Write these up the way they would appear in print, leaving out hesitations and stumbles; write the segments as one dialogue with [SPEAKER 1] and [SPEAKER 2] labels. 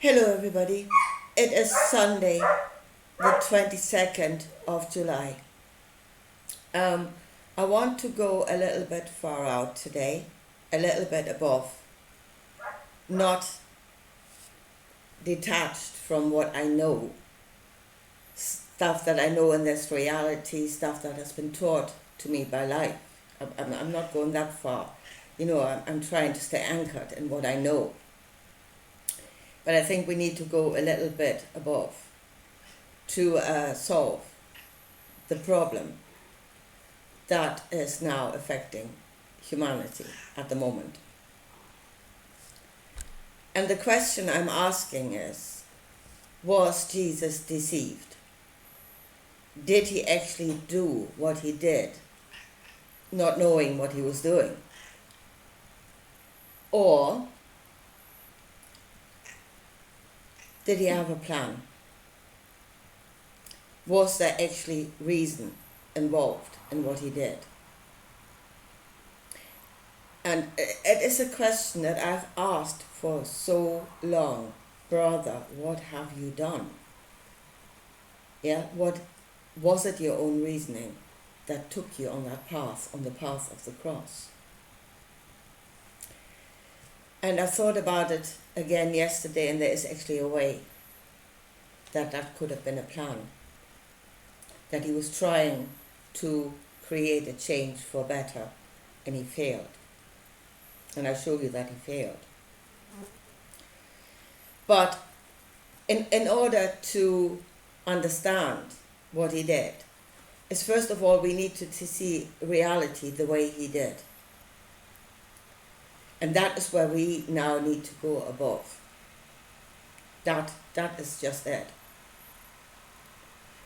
[SPEAKER 1] Hello, everybody. It is Sunday, the 22nd of July. I want to go a little bit far out today, a little bit above, not detached from what I know, stuff that I know in this reality, stuff that has been taught to me by life. I'm not going that far. I'm trying to stay anchored in what I know. But I think we need to go a little bit above to solve the problem that is now affecting humanity at the moment. And the question I'm asking is, was Jesus deceived? Did he actually do what he did, not knowing what he was doing? Or did he have a plan? Was there actually reason involved in what he did? And it is a question that I've asked for so long. Brother, what have you done? What was it, your own reasoning that took you on that path, on the path of the cross? And I thought about it again yesterday, and there is actually a way that could have been a plan. That he was trying to create a change for better, and he failed. And I'll show you that he failed. But in order to understand what he did, is first of all we need to see reality the way he did. And that is where we now need to go above. That is just it.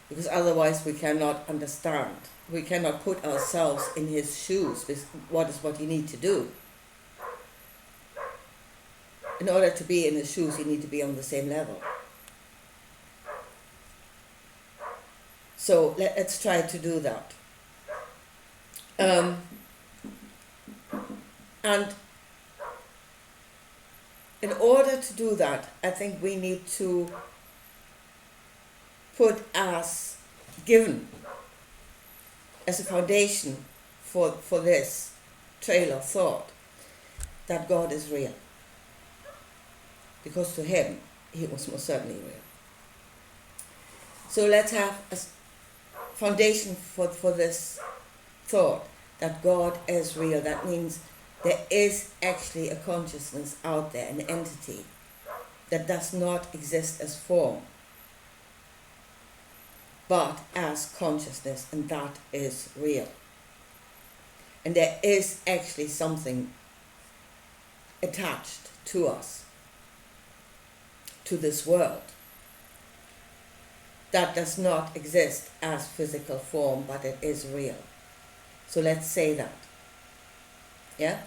[SPEAKER 1] Because otherwise we cannot understand. We cannot put ourselves in his shoes with what you need to do. In order to be in his shoes, you need to be on the same level. So let's try to do that. And in order to do that, I think we need to put as given as a foundation for this trail of thought that God is real. Because to him, he was most certainly real. So let's have a foundation for this thought that God is real. That means there is actually a consciousness out there, an entity that does not exist as form, but as consciousness, and that is real. And there is actually something attached to us, to this world, that does not exist as physical form, but it is real. So let's say that. Yeah?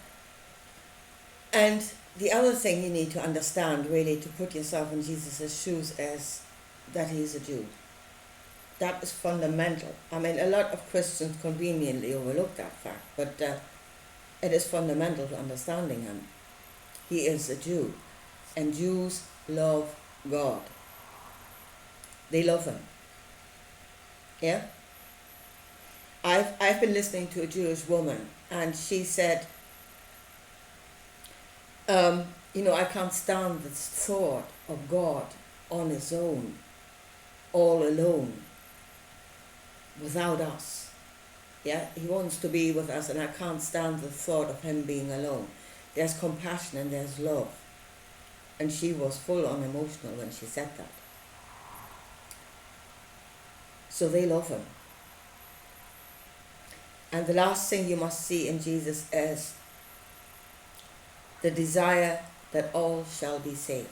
[SPEAKER 1] And the other thing you need to understand, really, to put yourself in Jesus' shoes, is that he is a Jew. That is fundamental. I mean, a lot of Christians conveniently overlook that fact, but it is fundamental to understanding him. He is a Jew, and Jews love God. They love him. Yeah? I've been listening to a Jewish woman, and she said, I can't stand this thought of God on his own, all alone, without us. Yeah, he wants to be with us, and I can't stand the thought of him being alone. There's compassion and there's love. And she was full on emotional when she said that. So they love him. And the last thing you must see in Jesus is the desire that all shall be saved.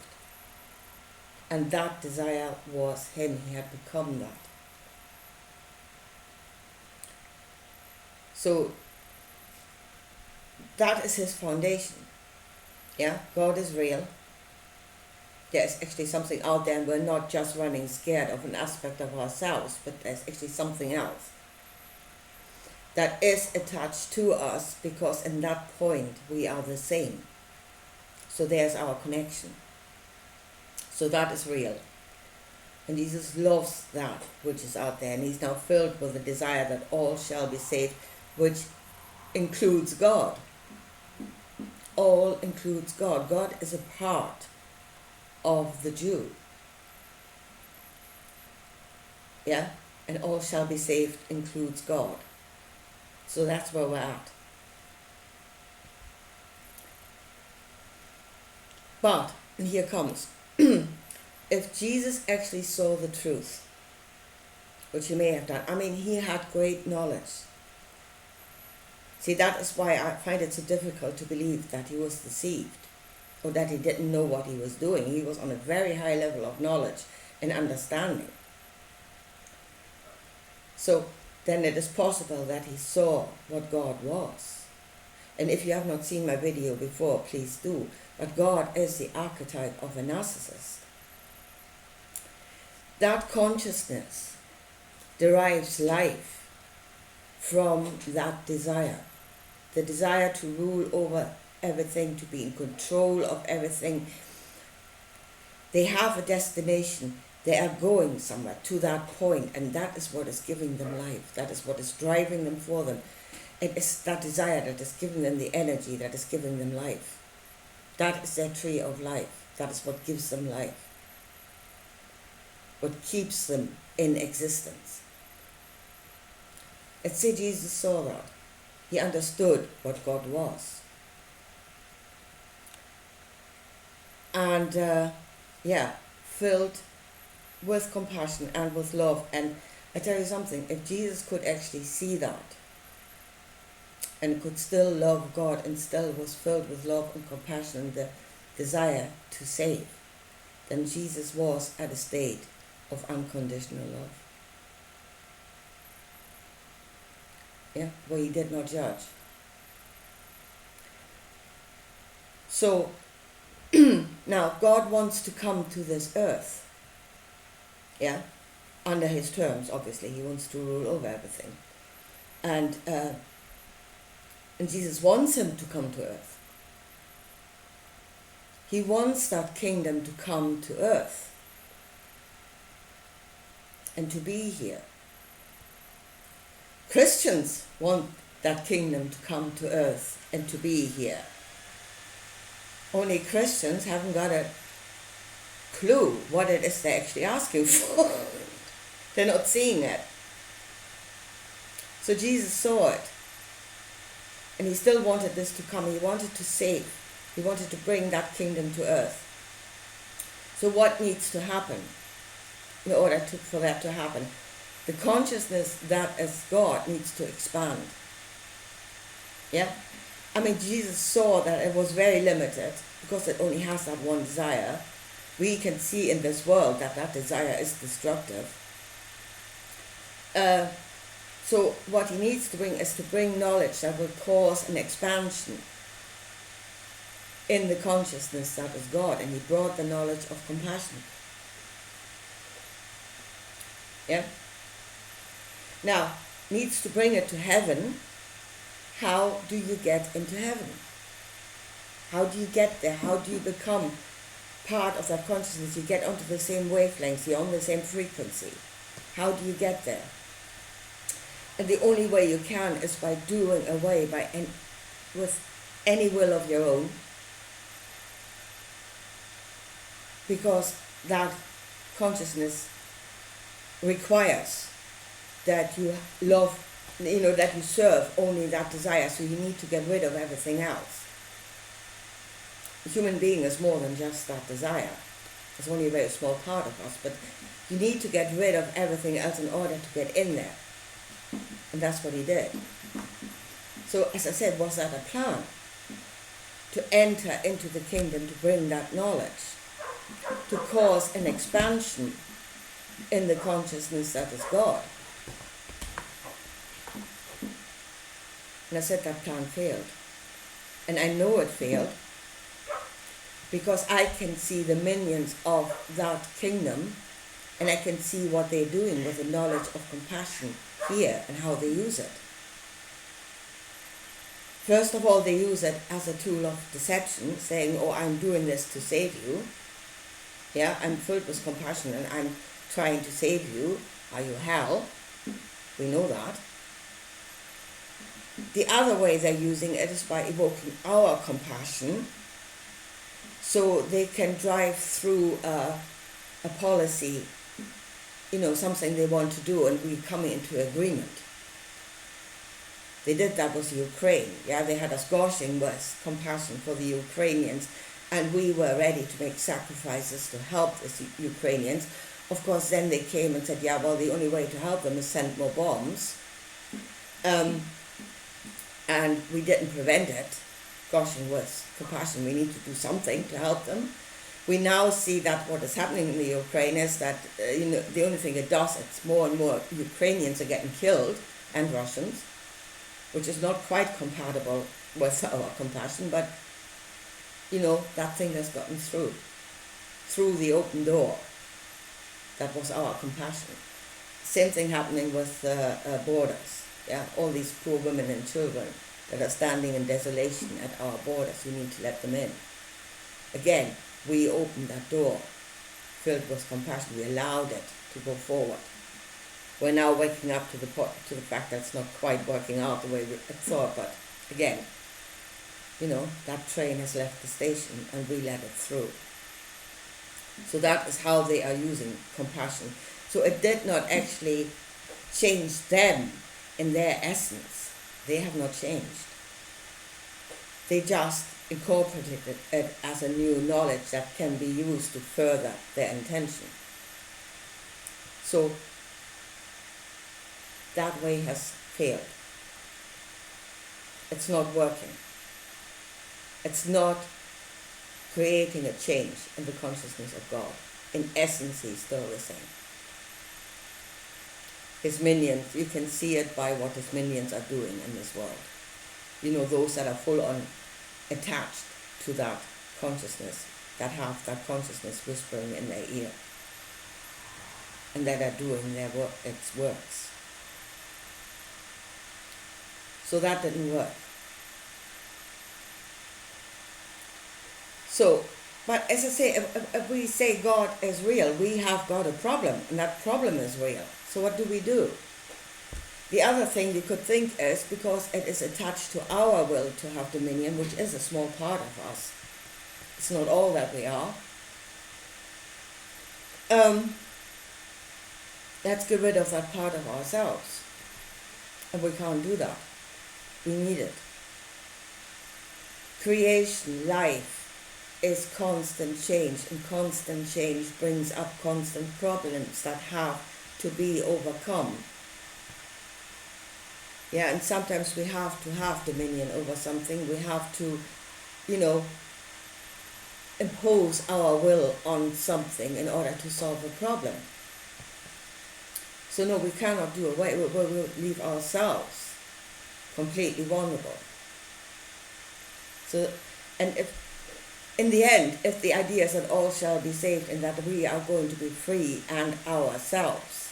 [SPEAKER 1] And that desire was him. He had become that. So that is his foundation. Yeah, God is real. There's actually something out there, and we're not just running scared of an aspect of ourselves, but there's actually something else that is attached to us, because in that point we are the same. So there's our connection. So that is real. And Jesus loves that which is out there, and he's now filled with the desire that all shall be saved, which includes God. All includes God. God is a part of the Jew. Yeah? And all shall be saved includes God. So that's where we're at. But, and here comes, if Jesus actually saw the truth, which he may have done, I mean, he had great knowledge. See, that is why I find it so difficult to believe that he was deceived, or that he didn't know what he was doing. He was on a very high level of knowledge and understanding. So then it is possible that he saw what God was. And if you have not seen my video before, please do. But God is the archetype of a narcissist. That consciousness derives life from that desire. The desire to rule over everything, to be in control of everything. They have a destination. They are going somewhere to that point, and that is what is giving them life. That is what is driving them for them. It is that desire that is giving them the energy, that is giving them life. That is their tree of life. That is what gives them life. What keeps them in existence. Let's say Jesus saw that. He understood what God was. And filled with compassion and with love. And I tell you something, if Jesus could actually see that, and could still love God, and still was filled with love and compassion and the desire to save, then Jesus was at a state of unconditional love. Yeah, where he did not judge. So, now God wants to come to this earth. Yeah, under his terms, obviously. He wants to rule over everything. And Jesus wants him to come to earth. He wants that kingdom to come to earth and to be here. Christians want that kingdom to come to earth and to be here. Only Christians haven't got a clue what it is they're actually asking for. They're not seeing it. So Jesus saw it. And he still wanted this to come. He wanted to save. He wanted to bring that kingdom to earth. So what needs to happen in order for that to happen? The consciousness that is God needs to expand. Yeah? I mean, Jesus saw that it was very limited because it only has that one desire. We can see in this world that that desire is destructive. So what he needs to bring is to bring knowledge that will cause an expansion in the consciousness that is God. And he brought the knowledge of compassion. Yeah? Now, needs to bring it to heaven. How do you get into heaven? How do you get there? How do you become part of that consciousness? You get onto the same wavelengths, you're on the same frequency. How do you get there? And the only way you can is by doing away with any will of your own, because that consciousness requires that you love, that you serve only that desire, so you need to get rid of everything else. A human being is more than just that desire. It's only a very small part of us, but you need to get rid of everything else in order to get in there. And that's what he did. So, as I said, was that a plan? To enter into the kingdom, to bring that knowledge, to cause an expansion in the consciousness that is God. And I said that plan failed. And I know it failed because I can see the minions of that kingdom, and I can see what they're doing with the knowledge of compassion here and how they use it. First of all, they use it as a tool of deception, saying, oh, I'm doing this to save you. Yeah, I'm filled with compassion and I'm trying to save you. Are you hell? We know that. The other way they're using it is by evoking our compassion so they can drive through a policy, something they want to do, and we come into agreement. They did that with Ukraine. Yeah, they had us gushing with compassion for the Ukrainians, and we were ready to make sacrifices to help the Ukrainians. Of course, then they came and said, yeah, well, the only way to help them is send more bombs. And we didn't prevent it. Gushing with compassion, we need to do something to help them. We now see that what is happening in the Ukraine is that, the only thing it does, it's more and more Ukrainians are getting killed, and Russians, which is not quite compatible with our compassion, but, that thing has gotten through the open door. That was our compassion. Same thing happening with borders. Yeah, all these poor women and children that are standing in desolation at our borders, we need to let them in. Again, we opened that door, filled with compassion. We allowed it to go forward. We're now waking up to the fact that it's not quite working out the way we thought, but again, that train has left the station and we let it through. So that is how they are using compassion. So it did not actually change them in their essence. They have not changed. They just incorporated it as a new knowledge that can be used to further their intention. So that way has failed. It's not working. It's not creating a change in the consciousness of God. In essence, he's still the same. His minions, you can see it by what his minions are doing in this world. Those that are full on attached to that consciousness, that have that consciousness whispering in their ear, and that are doing their work, its works. So that didn't work. So, but as I say, if we say God is real, we have got a problem, and that problem is real. So what do? The other thing you could think is, because it is attached to our will to have dominion, which is a small part of us, it's not all that we are, let's get rid of that part of ourselves. And we can't do that. We need it. Creation, life, is constant change, and constant change brings up constant problems that have to be overcome. Yeah, and sometimes we have to have dominion over something. We have to, impose our will on something in order to solve a problem. So no, we cannot do away. We'll leave ourselves completely vulnerable. So, and in the end, if the idea is that all shall be saved and that we are going to be free and ourselves,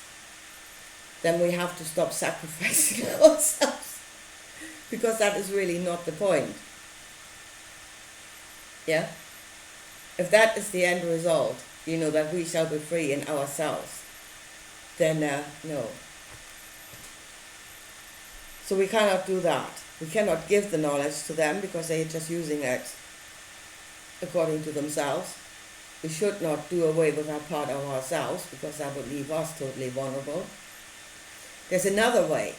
[SPEAKER 1] then we have to stop sacrificing ourselves, because that is really not the point. Yeah? If that is the end result, that we shall be free in ourselves, then no. So we cannot do that. We cannot give the knowledge to them because they are just using it according to themselves. We should not do away with that part of ourselves, because that would leave us totally vulnerable. There's another way,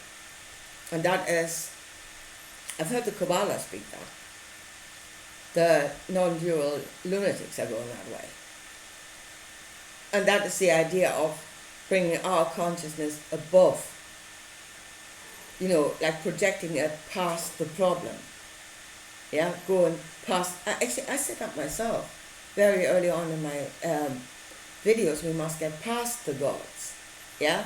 [SPEAKER 1] and that is, I've heard the Kabbalah speak that. The non-dual lunatics are going that way. And that is the idea of bringing our consciousness above, like projecting it past the problem. Yeah, going past. Actually, I set up myself very early on in my videos. We must get past the gods. Yeah,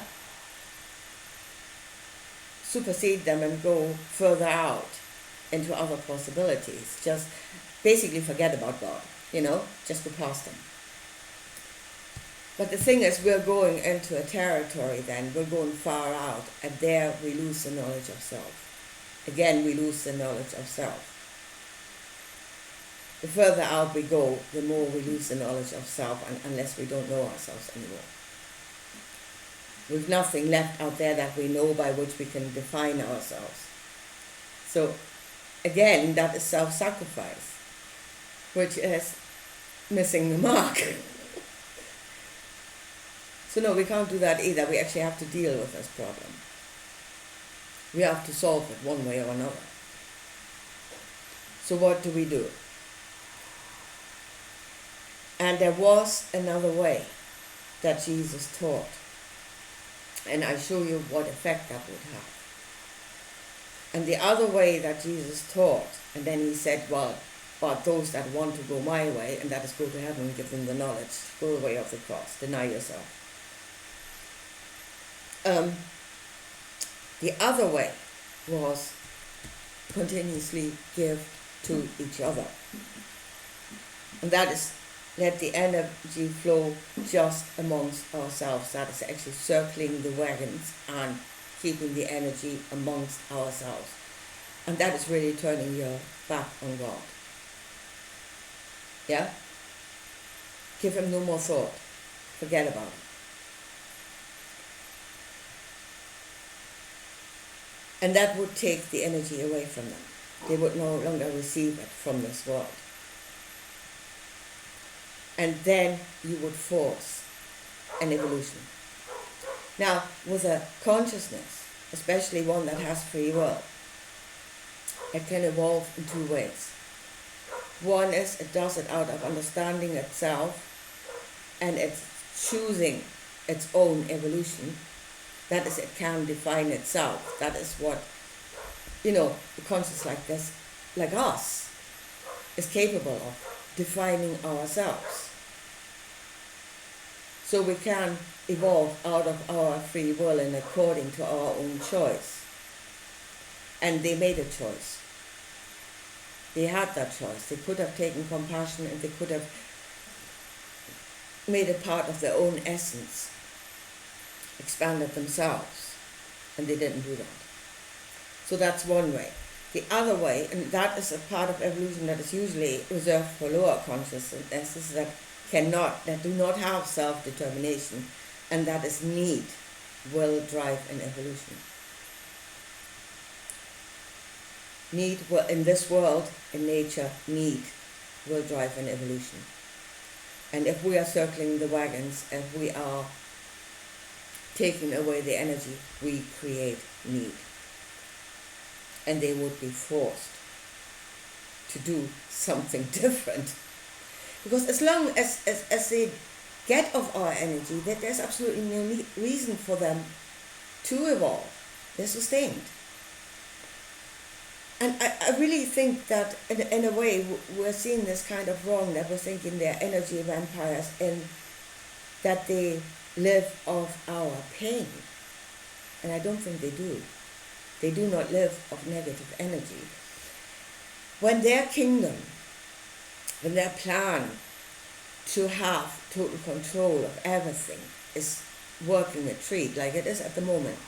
[SPEAKER 1] supersede them and go further out into other possibilities. Just basically forget about God. Just go past them. But the thing is, we're going into a territory then. We're going far out, and there we lose the knowledge of self. Again, we lose the knowledge of self. the further out we go, the more we lose the knowledge of self, unless we don't know ourselves anymore. We've nothing left out there that we know by which we can define ourselves. So again, that is self-sacrifice, which is missing the mark. So no, we can't do that either. We actually have to deal with this problem. We have to solve it one way or another. So what do we do? And there was another way that Jesus taught. And I show you what effect that would have. And the other way that Jesus taught, and then he said, well, but those that want to go my way, and that is go to heaven, give them the knowledge, go the way of the cross, deny yourself. The other way was continuously give to each other. And that is let the energy flow just amongst ourselves. That is actually circling the wagons and keeping the energy amongst ourselves. And that is really turning your back on God. Yeah? Give him no more thought. Forget about it. And that would take the energy away from them. They would no longer receive it from this world. And then you would force an evolution. Now, with a consciousness, especially one that has free will, it can evolve in two ways. One is it does it out of understanding itself, and it's choosing its own evolution. That is, it can define itself. That is what, the conscious like this, like us, is capable of defining ourselves. So we can evolve out of our free will and according to our own choice. And they made a choice. They had that choice. They could have taken compassion, and they could have made it part of their own essence, expanded themselves, and they didn't do that. So that's one way. The other way, and that is a part of evolution that is usually reserved for lower consciousnesses that do not have self-determination, and that is need, will drive an evolution. Need will, in this world, in nature, need will drive an evolution. And if we are circling the wagons, if we are taking away the energy, we create need. And they would be forced to do something different. Because as long as they get of our energy, that there's absolutely no reason for them to evolve. They're sustained. And I really think that in a way we're seeing this kind of wrong, that we're thinking they're energy vampires and that they live off our pain. And I don't think they do. They do not live off negative energy. When their kingdom, when their plan to have total control of everything is working a treat like it is at the moment,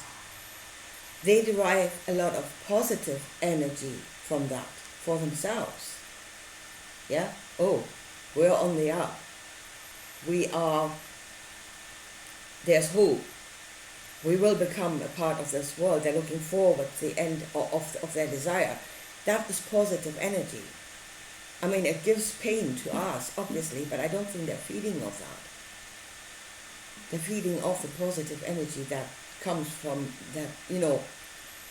[SPEAKER 1] they derive a lot of positive energy from that for themselves. Yeah? Oh, we're on the up. There's hope. We will become a part of this world. They're looking forward to the end of their desire. That is positive energy. I mean, it gives pain to us, obviously, but I don't think they're feeding off that. They're feeding off the positive energy that comes from that,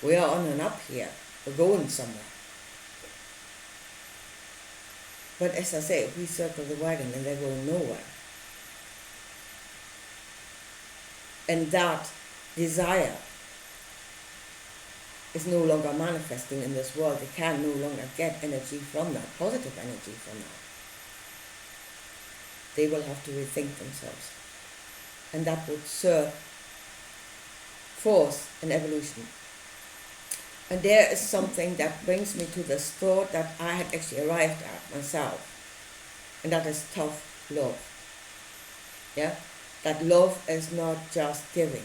[SPEAKER 1] we are on and up here. We're going somewhere. But as I say, we circle the wagon and they're going nowhere. And that desire is no longer manifesting in this world. They can no longer get energy from that, positive energy from that. They will have to rethink themselves. And that would force an evolution. And there is something that brings me to this thought that I had actually arrived at myself. And that is tough love. Yeah? That love is not just giving.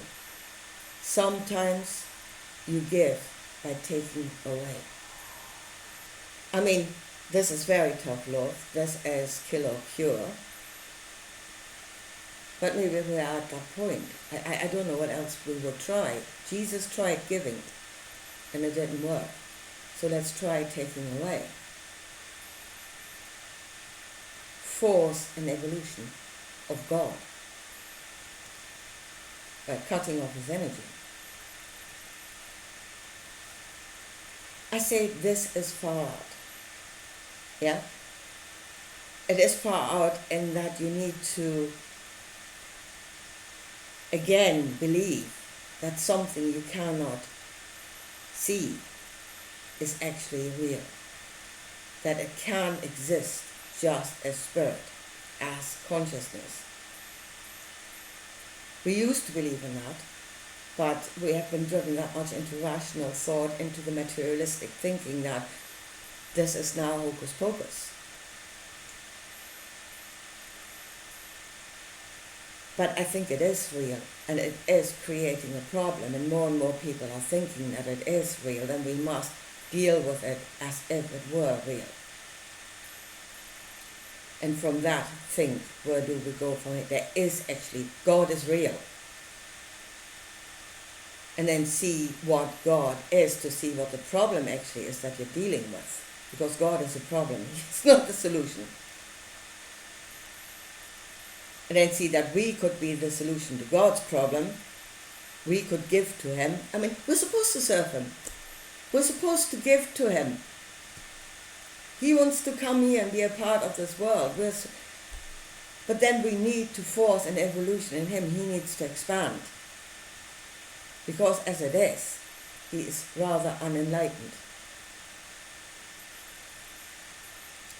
[SPEAKER 1] Sometimes you give by taking away. I mean, this is very tough love, this is kill or cure. But maybe we're at that point. I don't know what else we will try. Jesus tried giving and it didn't work. So let's try taking away. Force an evolution of God by cutting off his energy. I say this is far out. Yeah? It is far out in that you need to again believe that something you cannot see is actually real. That it can exist just as spirit, as consciousness. We used to believe in that, but we have been driven that much into rational thought, into the materialistic thinking that this is now hocus pocus. But I think it is real, and it is creating a problem, and more people are thinking that it is real, and we must deal with it as if it were real. And from that, think, where do we go from it? There is actually, God is real. And then see what God is, to see what the problem actually is that you're dealing with. Because God is a problem, He's not the solution. And then see that we could be the solution to God's problem. We could give to Him. I mean, we're supposed to serve Him. We're supposed to give to Him. He wants to come here and be a part of this world. But then we need to force an evolution in Him. He needs to expand. Because as it is, He is rather unenlightened.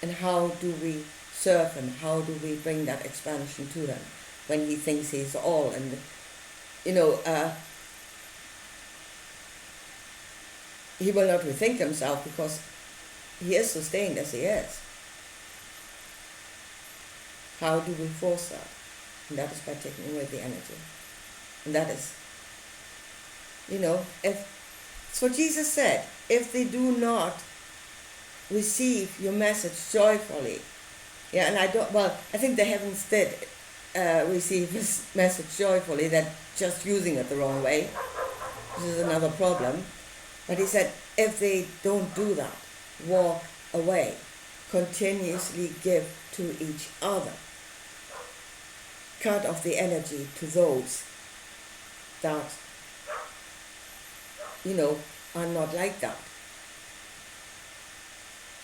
[SPEAKER 1] And how do we serve Him? How do we bring that expansion to Him when He thinks He's all? And He will not rethink Himself because He is sustained as He is. How do we force that? And that is by taking away the energy. And that is, it's what Jesus said. If they do not receive your message joyfully, and I think the heavens did receive His message joyfully, that just using it the wrong way, this is another problem. But He said, if they don't do that, walk away, continuously give to each other, cut off the energy to those that are not like that.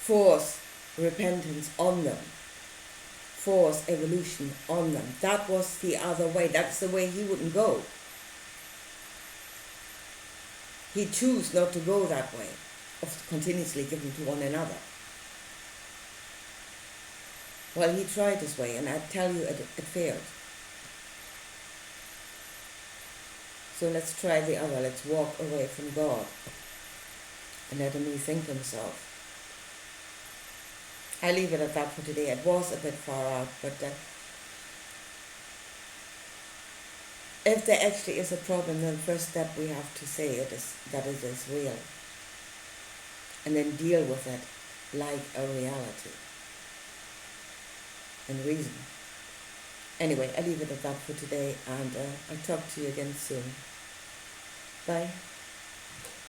[SPEAKER 1] Force repentance on them. Force evolution on them. That was the other way. That's the way He wouldn't go. He chose not to go that way, of continuously giving to one another. Well, He tried His way, and I tell you, it failed. So let's try the other. Let's walk away from God and let Him rethink Himself. I leave it at that for today. It was a bit far out, but if there actually is a problem, then the first step we have to say that it is real. And then deal with it like a reality and reason. Anyway, I leave it at that for today, and I'll talk to you again soon. Bye.